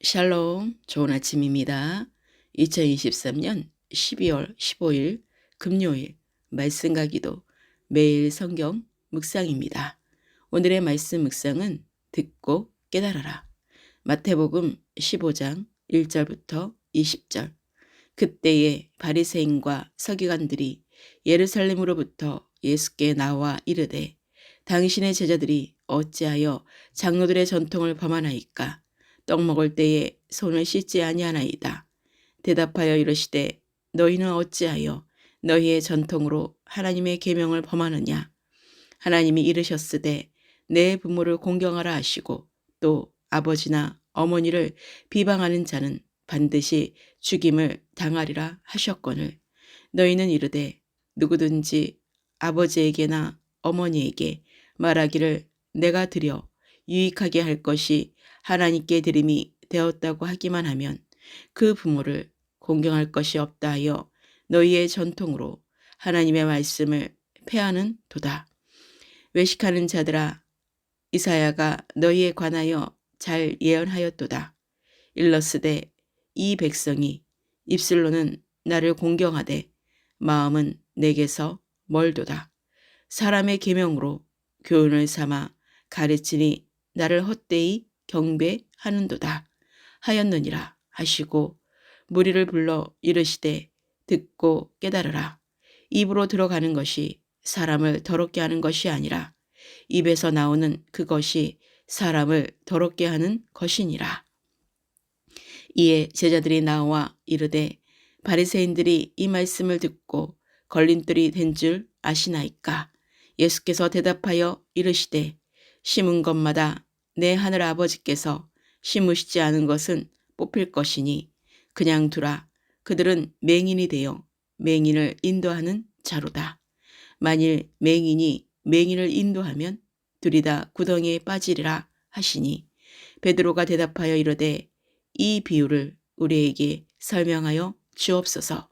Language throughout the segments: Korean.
샬롬, 좋은 아침입니다. 2023년 12월 15일 금요일 말씀과 기도 매일 성경 묵상입니다. 오늘의 말씀 묵상은 듣고 깨달아라. 마태복음 15장 1절부터 20절. 그때에 바리새인과 서기관들이 예루살렘으로부터 예수께 나와 이르되 당신의 제자들이 어찌하여 장로들의 전통을 범하나이까? 떡 먹을 때에 손을 씻지 아니하나이다. 대답하여 이르시되 너희는 어찌하여 너희의 전통으로 하나님의 계명을 범하느냐? 하나님이 이르셨으되 내 부모를 공경하라 하시고 또 아버지나 어머니를 비방하는 자는 반드시 죽임을 당하리라 하셨거늘 너희는 이르되 누구든지 아버지에게나 어머니에게 말하기를 내가 드려 유익하게 할 것이 하나님께 드림이 되었다고 하기만 하면 그 부모를 공경할 것이 없다 하여 너희의 전통으로 하나님의 말씀을 폐하는 도다. 외식하는 자들아, 이사야가 너희에 관하여 잘 예언하였도다. 일러스되 이 백성이 입술로는 나를 공경하되 마음은 내게서 멀도다. 사람의 계명으로 교훈을 삼아 가르치니 나를 헛되이 경배하는도다 하였느니라 하시고 무리를 불러 이르시되 듣고 깨달으라. 입으로 들어가는 것이 사람을 더럽게 하는 것이 아니라 입에서 나오는 그것이 사람을 더럽게 하는 것이니라. 이에 제자들이 나와 이르되 바리새인들이 이 말씀을 듣고 걸림돌이 된 줄 아시나이까? 예수께서 대답하여 이르시되 심은 것마다 내 하늘 아버지께서 심으시지 않은 것은 뽑힐 것이니 그냥 두라. 그들은 맹인이 되어 맹인을 인도하는 자로다. 만일 맹인이 맹인을 인도하면 둘이 다 구덩이에 빠지리라 하시니 베드로가 대답하여 이르되 이 비유를 우리에게 설명하여 주옵소서.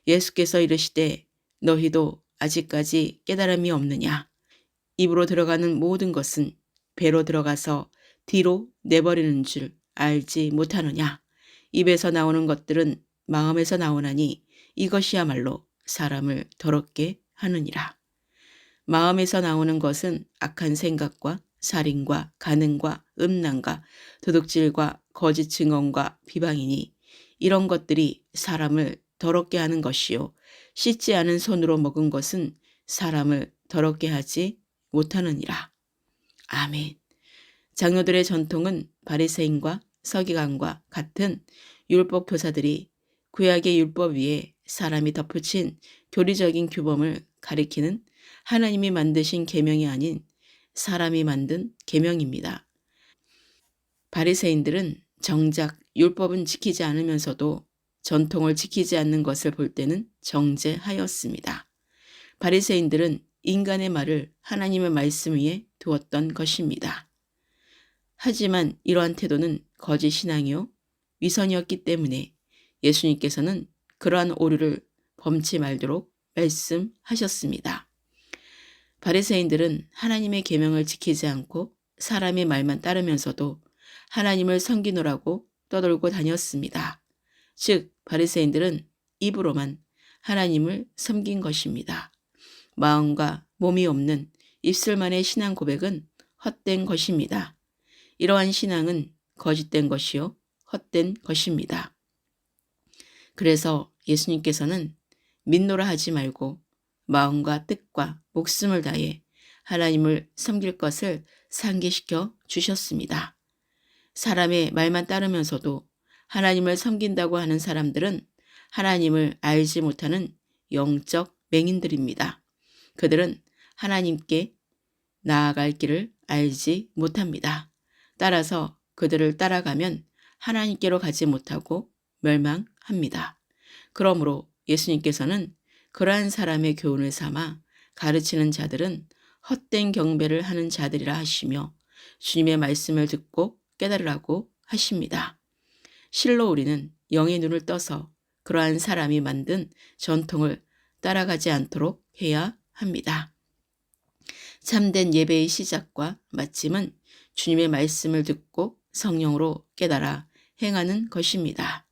예수께서 이르시되 너희도 아직까지 깨달음이 없느냐? 입으로 들어가는 모든 것은 배로 들어가서 뒤로 내버리는 줄 알지 못하느냐? 입에서 나오는 것들은 마음에서 나오나니 이것이야말로 사람을 더럽게 하느니라. 마음에서 나오는 것은 악한 생각과 살인과 간음과 음란과 도둑질과 거짓 증언과 비방이니 이런 것들이 사람을 더럽게 하는 것이요 씻지 않은 손으로 먹은 것은 사람을 더럽게 하지 못하느니라. 아멘. 장로들의 전통은 바리새인과 서기관과 같은 율법 교사들이 구약의 율법 위에 사람이 덧붙인 교리적인 규범을 가리키는 하나님이 만드신 계명이 아닌 사람이 만든 계명입니다. 바리새인들은 정작 율법은 지키지 않으면서도 전통을 지키지 않는 것을 볼 때는 정죄하였습니다. 바리새인들은 인간의 말을 하나님의 말씀 위에 두었던 것입니다. 하지만 이러한 태도는 거짓 신앙이요 위선이었기 때문에 예수님께서는 그러한 오류를 범치 말도록 말씀하셨습니다. 바리새인들은 하나님의 계명을 지키지 않고 사람의 말만 따르면서도 하나님을 섬기노라고 떠돌고 다녔습니다. 즉 바리새인들은 입으로만 하나님을 섬긴 것입니다. 마음과 몸이 없는 입술만의 신앙 고백은 헛된 것입니다. 이러한 신앙은 거짓된 것이요 헛된 것입니다. 그래서 예수님께서는 믿노라 하지 말고 마음과 뜻과 목숨을 다해 하나님을 섬길 것을 상기시켜 주셨습니다. 사람의 말만 따르면서도 하나님을 섬긴다고 하는 사람들은 하나님을 알지 못하는 영적 맹인들입니다. 그들은 하나님께 나아갈 길을 알지 못합니다. 따라서 그들을 따라가면 하나님께로 가지 못하고 멸망합니다. 그러므로 예수님께서는 그러한 사람의 교훈을 삼아 가르치는 자들은 헛된 경배를 하는 자들이라 하시며 주님의 말씀을 듣고 깨달으라고 하십니다. 실로 우리는 영의 눈을 떠서 그러한 사람이 만든 전통을 따라가지 않도록 해야 합니다. 참된 예배의 시작과 마침은 주님의 말씀을 듣고 성령으로 깨달아 행하는 것입니다.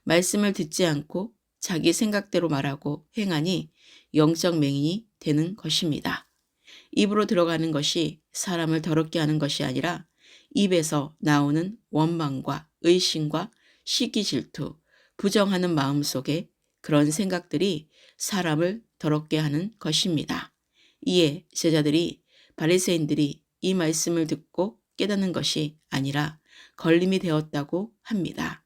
말씀을 듣지 않고 자기 생각대로 말하고 행하니 영적 맹인이 되는 것입니다. 입으로 들어가는 것이 사람을 더럽게 하는 것이 아니라 입에서 나오는 원망과 의심과 시기 질투, 부정하는 마음 속에 그런 생각들이 사람을 더럽게 하는 것입니다. 이에 제자들이 바리새인들이 이 말씀을 듣고 깨닫는 것이 아니라 걸림이 되었다고 합니다.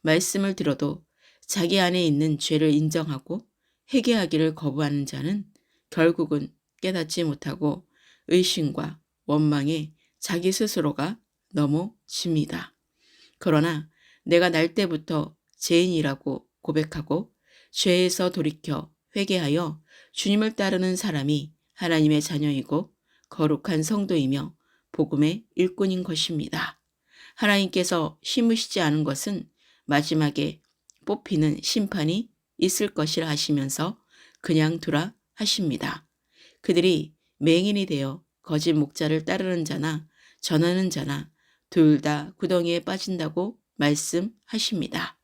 말씀을 들어도 자기 안에 있는 죄를 인정하고 회개하기를 거부하는 자는 결국은 깨닫지 못하고 의심과 원망에 자기 스스로가 넘어집니다. 그러나 내가 날 때부터 죄인이라고 고백하고 죄에서 돌이켜 회개하여 주님을 따르는 사람이 하나님의 자녀이고 거룩한 성도이며 복음의 일꾼인 것입니다. 하나님께서 심으시지 않은 것은 마지막에 뽑히는 심판이 있을 것이라 하시면서 그냥 두라 하십니다. 그들이 맹인이 되어 거짓 목자를 따르는 자나 전하는 자나 둘 다 구덩이에 빠진다고 말씀하십니다.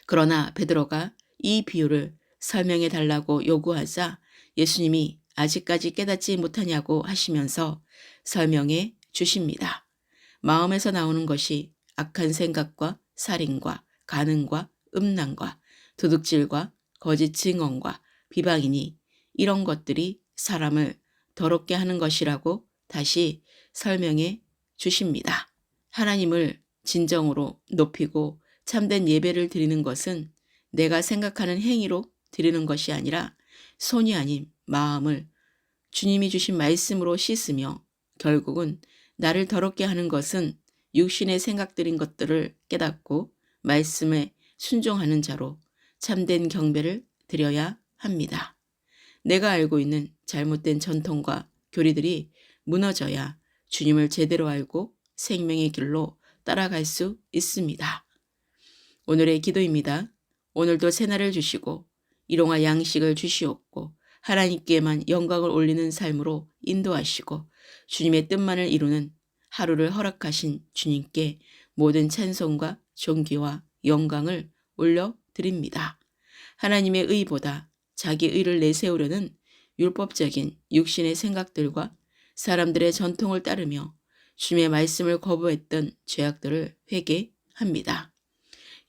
그러나 베드로가 이 비유를 설명해 달라고 요구하자 예수님이 아직까지 깨닫지 못하냐고 하시면서 설명해 주십니다. 마음에서 나오는 것이 악한 생각과 살인과 간음과 음란과 도둑질과 거짓 증언과 비방이니 이런 것들이 사람을 더럽게 하는 것이라고 다시 설명해 주십니다. 하나님을 진정으로 높이고 참된 예배를 드리는 것은 내가 생각하는 행위로 드리는 것이 아니라 손이 아닌 마음을 주님이 주신 말씀으로 씻으며 결국은 나를 더럽게 하는 것은 육신의 생각들인 것들을 깨닫고 말씀에 순종하는 자로 참된 경배를 드려야 합니다. 내가 알고 있는 잘못된 전통과 교리들이 무너져야 주님을 제대로 알고 생명의 길로 따라갈 수 있습니다. 오늘의 기도입니다. 오늘도 새날을 주시고 일용할 양식을 주시옵고 하나님께만 영광을 올리는 삶으로 인도하시고 주님의 뜻만을 이루는 하루를 허락하신 주님께 모든 찬송과 존귀와 영광을 올려드립니다. 하나님의 의보다 자기 의를 내세우려는 율법적인 육신의 생각들과 사람들의 전통을 따르며 주님의 말씀을 거부했던 죄악들을 회개합니다.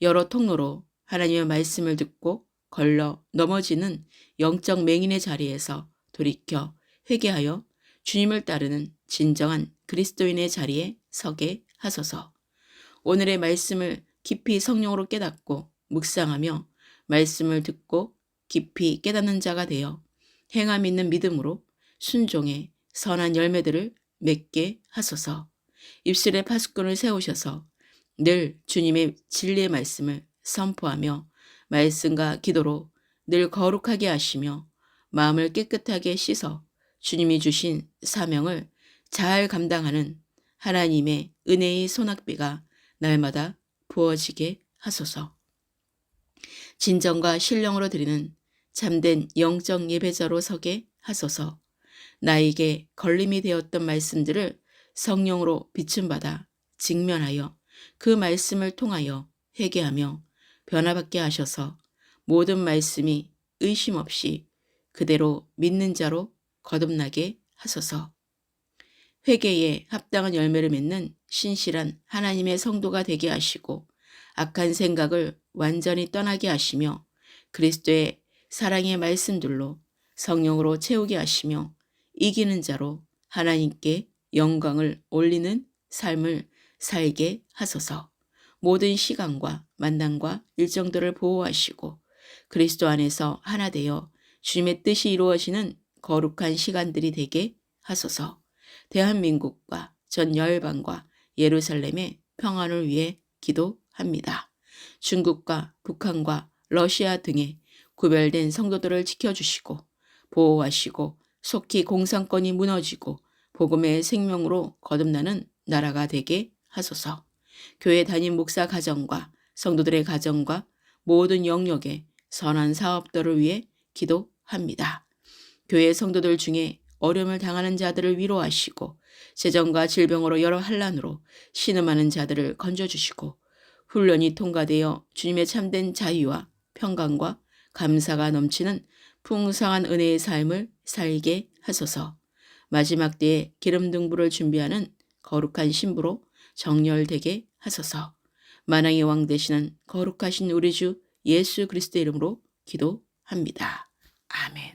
여러 통로로 하나님의 말씀을 듣고 걸러 넘어지는 영적 맹인의 자리에서 돌이켜 회개하여 주님을 따르는 진정한 그리스도인의 자리에 서게 하소서. 오늘의 말씀을 깊이 성령으로 깨닫고 묵상하며 말씀을 듣고 깊이 깨닫는 자가 되어 행함 있는 믿음으로 순종의 선한 열매들을 맺게 하소서. 입술에 파수꾼을 세우셔서 늘 주님의 진리의 말씀을 선포하며 말씀과 기도로 늘 거룩하게 하시며 마음을 깨끗하게 씻어 주님이 주신 사명을 잘 감당하는 하나님의 은혜의 소낙비가 날마다 부어지게 하소서. 진정과 신령으로 드리는 참된 영적 예배자로 서게 하소서. 나에게 걸림이 되었던 말씀들을 성령으로 비춤받아 직면하여 그 말씀을 통하여 회개하며 변화받게 하셔서 모든 말씀이 의심 없이 그대로 믿는 자로 거듭나게 하소서. 회개에 합당한 열매를 맺는 신실한 하나님의 성도가 되게 하시고 악한 생각을 완전히 떠나게 하시며 그리스도의 사랑의 말씀들로 성령으로 채우게 하시며 이기는 자로 하나님께 영광을 올리는 삶을 살게 하소서. 모든 시간과 만남과 일정들을 보호하시고 그리스도 안에서 하나 되어 주님의 뜻이 이루어지는 거룩한 시간들이 되게 하소서. 대한민국과 전 열방과 예루살렘의 평안을 위해 기도합니다. 중국과 북한과 러시아 등의 구별된 성도들을 지켜주시고 보호하시고 속히 공산권이 무너지고 복음의 생명으로 거듭나는 나라가 되게 하소서. 교회 담임 목사 가정과 성도들의 가정과 모든 영역의 선한 사업들을 위해 기도합니다. 교회 성도들 중에 어려움을 당하는 자들을 위로하시고 재정과 질병으로 여러 환난으로 신음하는 자들을 건져주시고 훈련이 통과되어 주님의 참된 자유와 평강과 감사가 넘치는 풍성한 은혜의 삶을 살게 하소서. 마지막 때에 기름 등불을 준비하는 거룩한 신부로 정렬되게 하소서. 만왕의 왕 되시는 거룩하신 우리 주 예수 그리스도 이름으로 기도합니다. 아멘.